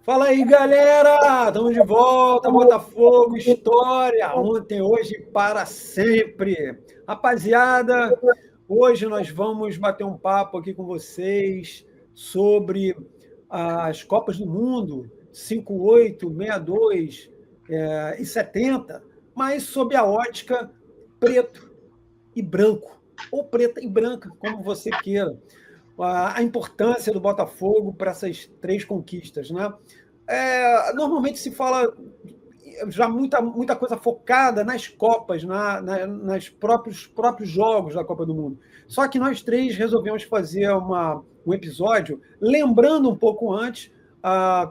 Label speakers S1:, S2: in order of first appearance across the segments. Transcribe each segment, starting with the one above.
S1: Fala aí, galera! Estamos de volta, Botafogo, história, ontem, hoje, para sempre. Rapaziada, hoje nós vamos bater um papo aqui com vocês sobre as Copas do Mundo, 58, 62 e 70, mas sob a ótica preto e branco, ou preta e branca, como você queira. A importância do Botafogo para essas três conquistas, né? Normalmente se fala já muita coisa focada nas Copas, nas próprios jogos da Copa do Mundo. Só que nós três resolvemos fazer um episódio lembrando um pouco antes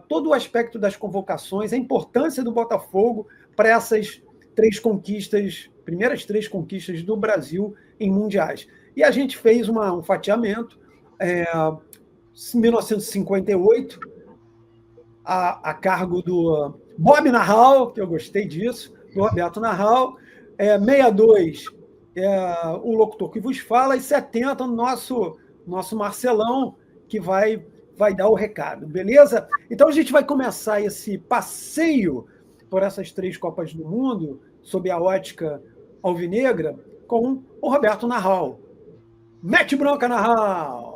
S1: todo o aspecto das convocações, a importância do Botafogo para essas três conquistas, primeiras três conquistas do Brasil em mundiais. E a gente fez um fatiamento. 1958, a cargo do Bob Narral, que eu gostei disso, do Roberto Narral, 62, o locutor que vos fala, e 70, nosso Marcelão, que vai dar o recado, beleza? Então a gente vai começar esse passeio por essas três Copas do Mundo, sob a ótica alvinegra, com o Roberto Narral. Mete bronca, Narral!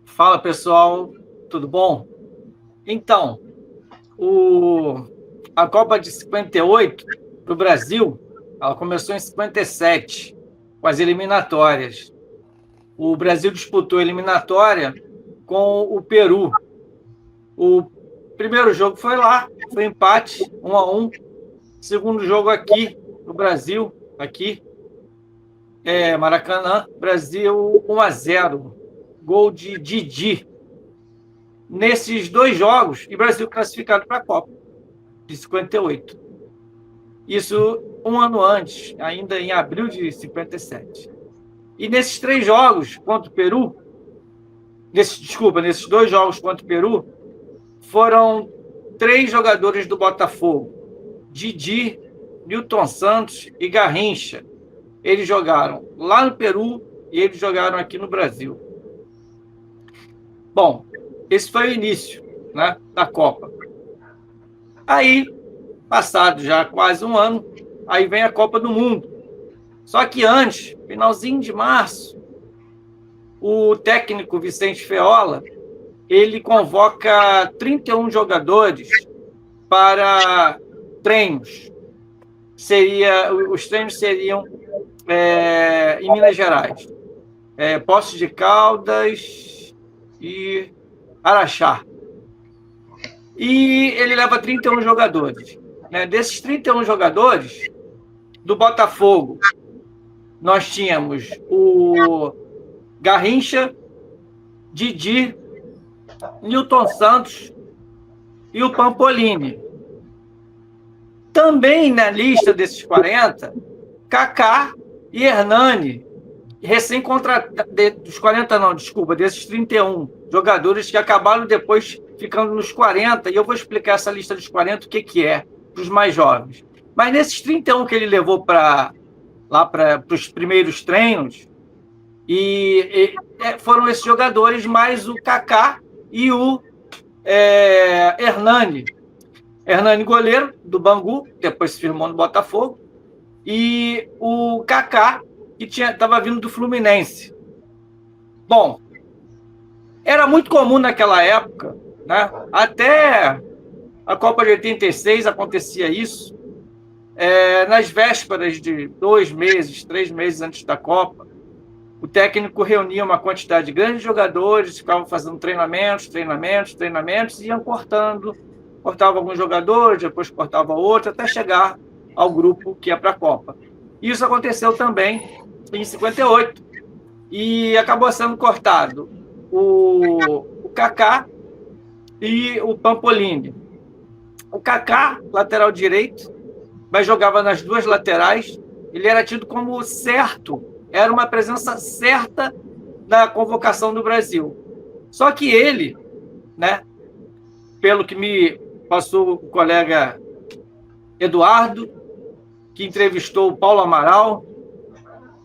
S2: Fala, pessoal, tudo bom? Então, a Copa de 58 para o Brasil, ela começou em 57, com as eliminatórias. O Brasil disputou a eliminatória com o Peru. O primeiro jogo foi lá, foi empate, 1-1. Segundo jogo aqui, no Brasil, aqui, Maracanã, Brasil 1-0. Gol de Didi. Nesses dois jogos, e Brasil classificado para a Copa de 58. Isso um ano antes, ainda em abril de 57. E nesses três jogos contra o Peru, nesses dois jogos contra o Peru, foram três jogadores do Botafogo: Didi, Nilton Santos e Garrincha. Eles jogaram lá no Peru e eles jogaram aqui no Brasil. Bom, esse foi o início, né, da Copa. Aí, passado já quase um ano, aí vem a Copa do Mundo. Só que antes, finalzinho de março, o técnico Vicente Feola, ele convoca 31 jogadores para treinos. Os treinos seriam em Minas Gerais. Poços de Caldas e Araxá. E ele leva 31 jogadores. Né? Desses 31 jogadores, do Botafogo, nós tínhamos o Garrincha, Didi, Nilton Santos e o Pampolini. Também na lista desses 40, Kaká e Hernani, dos 40 não, desculpa, desses 31 jogadores que acabaram depois ficando nos 40, e eu vou explicar essa lista dos 40, o que é, para os mais jovens. Mas nesses 31 que ele levou para os primeiros treinos, foram esses jogadores, mais o Kaká e o Hernani. Hernani, goleiro do Bangu, depois se firmou no Botafogo, e o Kaká, que estava vindo do Fluminense. Bom, era muito comum naquela época, né? Até a Copa de 86 acontecia isso, nas vésperas de 2 meses, 3 meses antes da Copa, o técnico reunia uma quantidade grande de jogadores, ficavam fazendo treinamentos, e iam cortava alguns jogadores, depois cortava outro, até chegar ao grupo que ia para a Copa. Isso aconteceu também em 58, e acabou sendo cortado o Kaká e o Pampolini. O Kaká, lateral direito, mas jogava nas duas laterais. Ele era tido como certo, era uma presença certa na convocação do Brasil. Só que ele, né, pelo que me passou o colega Eduardo, que entrevistou o Paulo Amaral,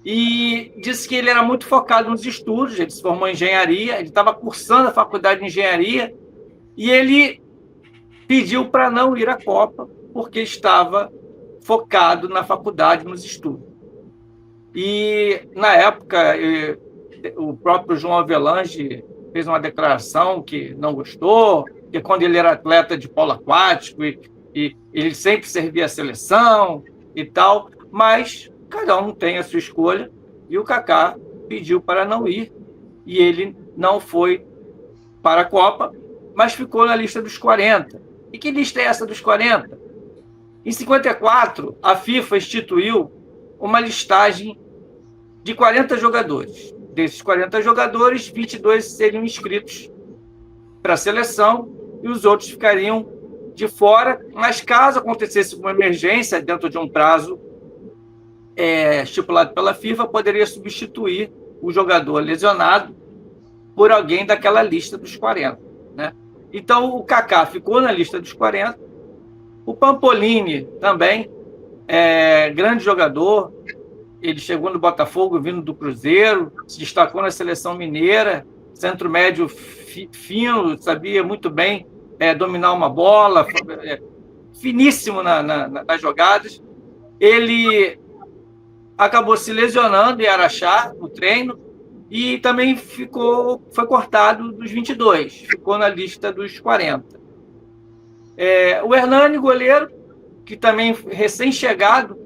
S2: e disse que ele era muito focado nos estudos. Ele se formou em engenharia, ele estava cursando a faculdade de engenharia, E ele pediu para não ir à Copa, porque estava focado na faculdade, nos estudos. E, na época, o próprio João Avelange fez uma declaração que não gostou, que quando ele era atleta de polo aquático, e ele sempre servia a seleção e tal, mas cada um tem a sua escolha, e o Kaká pediu para não ir, e ele não foi para a Copa, mas ficou na lista dos 40. E que lista é essa dos 40? Em 54, a FIFA instituiu uma listagem de 40 jogadores. Desses 40 jogadores, 22 seriam inscritos para a seleção e os outros ficariam de fora, mas caso acontecesse uma emergência dentro de um prazo estipulado pela FIFA, poderia substituir o jogador lesionado por alguém daquela lista dos 40. Né? Então, o Kaká ficou na lista dos 40. O Pampolini também, grande jogador, ele chegou no Botafogo vindo do Cruzeiro, se destacou na seleção mineira, centro médio fino, sabia muito bem dominar uma bola, finíssimo nas jogadas. Ele acabou se lesionando em Araxá, no treino, e também foi cortado dos 22, ficou na lista dos 40. O Hernani, goleiro, que também recém-chegado,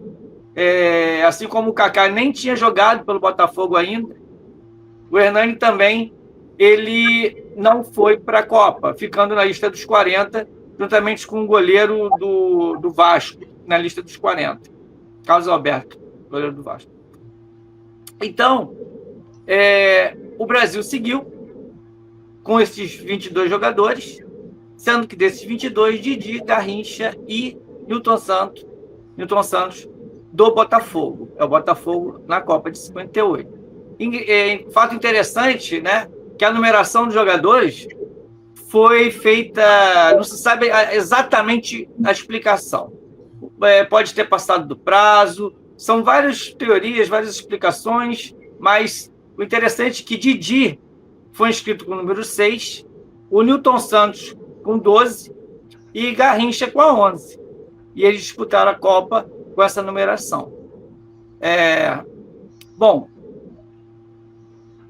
S2: assim como o Kaká nem tinha jogado pelo Botafogo ainda, o Hernani também ele não foi para a Copa, ficando na lista dos 40, juntamente com o goleiro do Vasco, na lista dos 40. Carlos Alberto, goleiro do Vasco. Então, o Brasil seguiu com esses 22 jogadores, sendo que desses 22, Didi, Garrincha e Nilton Santos do Botafogo. É o Botafogo na Copa de 58. Fato interessante, né, que a numeração dos jogadores foi feita, não se sabe exatamente a explicação. Pode ter passado do prazo, são várias teorias, várias explicações, mas o interessante é que Didi foi inscrito com o número 6, o Nilton Santos com 12 e Garrincha com a 11. E eles disputaram a Copa com essa numeração. Bom,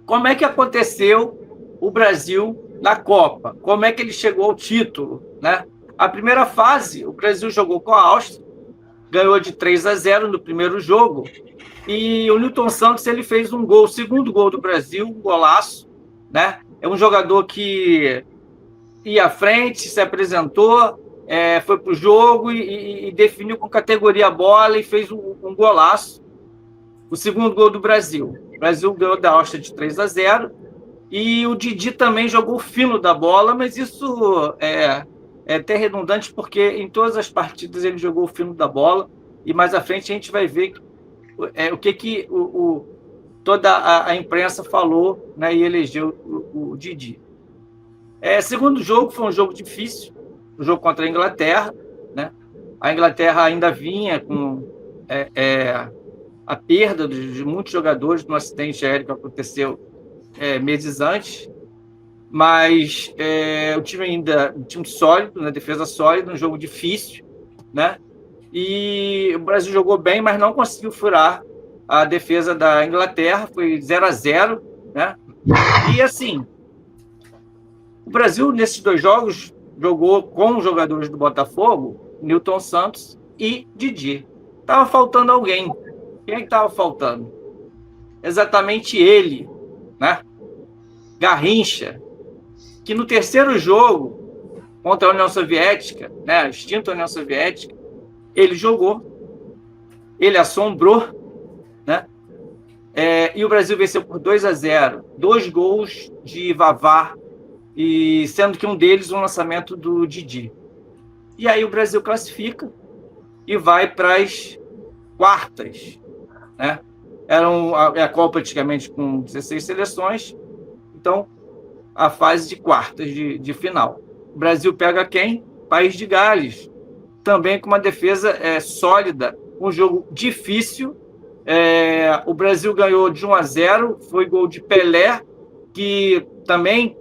S2: como é que aconteceu o Brasil na Copa? Como é que ele chegou ao título? Né? A primeira fase, o Brasil jogou com a Áustria, ganhou de 3-0 no primeiro jogo, e o Nilton Santos ele fez um gol, o segundo gol do Brasil, um golaço. Né? É um jogador que ia à frente, se apresentou, foi para o jogo e definiu com categoria a bola e fez um golaço. O segundo gol do Brasil. O Brasil ganhou da Áustria de 3-0 e o Didi também jogou fino da bola, mas isso é até redundante porque em todas as partidas ele jogou fino da bola e mais à frente a gente vai ver o que toda a imprensa falou, né, e elegeu o Didi. Segundo jogo foi um jogo difícil, um jogo contra a Inglaterra. Né? A Inglaterra ainda vinha com a perda de muitos jogadores no acidente aéreo que aconteceu meses antes, mas o time ainda um time sólido, né, defesa sólida, um jogo difícil, né? E o Brasil jogou bem, mas não conseguiu furar a defesa da Inglaterra, foi 0-0, né? E assim, o Brasil nesses dois jogos jogou com os jogadores do Botafogo, Nilton Santos e Didi. Estava faltando alguém. Quem é que estava faltando? Exatamente ele, né? Garrincha, que no terceiro jogo contra a União Soviética, né, a extinta União Soviética, ele jogou, ele assombrou, né? E o Brasil venceu por 2-0, 2 gols de Vavá, e sendo que um deles um lançamento do Didi. E aí o Brasil classifica e vai para as quartas. Né? Era a Copa antigamente com 16 seleções, então a fase de quartas de final. O Brasil pega quem? País de Gales, também com uma defesa sólida, um jogo difícil. O Brasil ganhou de 1-0, foi gol de Pelé, que também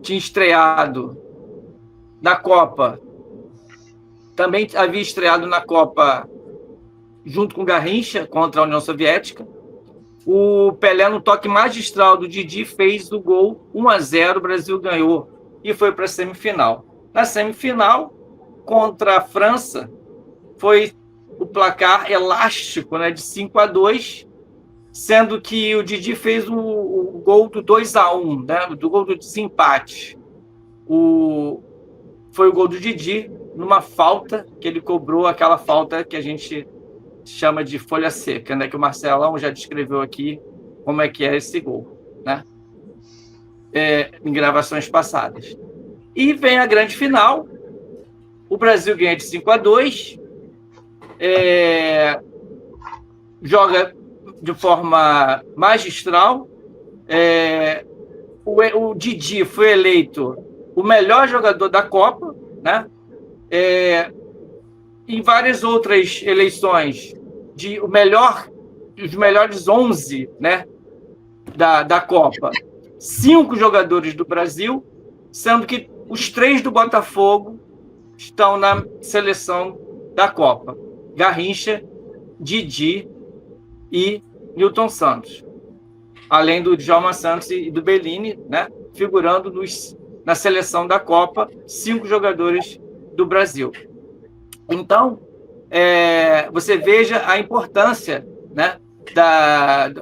S2: tinha estreado na Copa, também havia estreado na Copa junto com o Garrincha contra a União Soviética. O Pelé, no toque magistral do Didi, fez o gol 1-0, o Brasil ganhou e foi para a semifinal. Na semifinal, contra a França, foi o placar elástico, né, de 5-2, sendo que o Didi fez o gol do 2-1, né, do gol do desempate. Foi o gol do Didi numa falta que ele cobrou, aquela falta que a gente chama de folha seca, né, que o Marcelão já descreveu aqui como é que é esse gol, né, em gravações passadas. E vem a grande final, o Brasil ganha de 5-2, joga de forma magistral. O Didi foi eleito o melhor jogador da Copa, né? Em várias outras eleições, os melhores 11, né, da Copa, 5 jogadores do Brasil, sendo que os 3 do Botafogo estão na seleção da Copa: Garrincha, Didi e Nilton Santos, além do Djalma Santos e do Bellini, né, figurando na seleção da Copa, 5 jogadores do Brasil. Então, você veja a importância, né,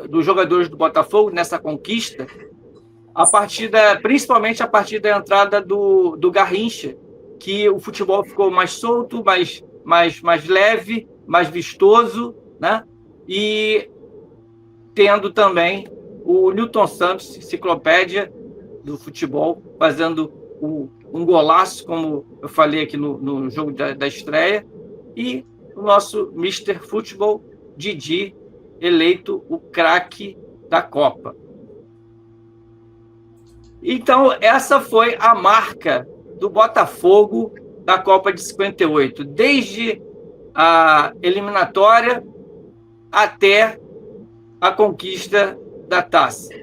S2: dos jogadores do Botafogo nessa conquista, principalmente a partir da entrada do Garrincha, que o futebol ficou mais solto, mais leve, mais vistoso, né? E tendo também o Nilton Santos, enciclopédia do futebol, fazendo um golaço, como eu falei aqui no jogo da estreia, e o nosso Mr. Futebol, Didi, eleito o craque da Copa. Então, essa foi a marca do Botafogo da Copa de 58, desde a eliminatória até a conquista da taça.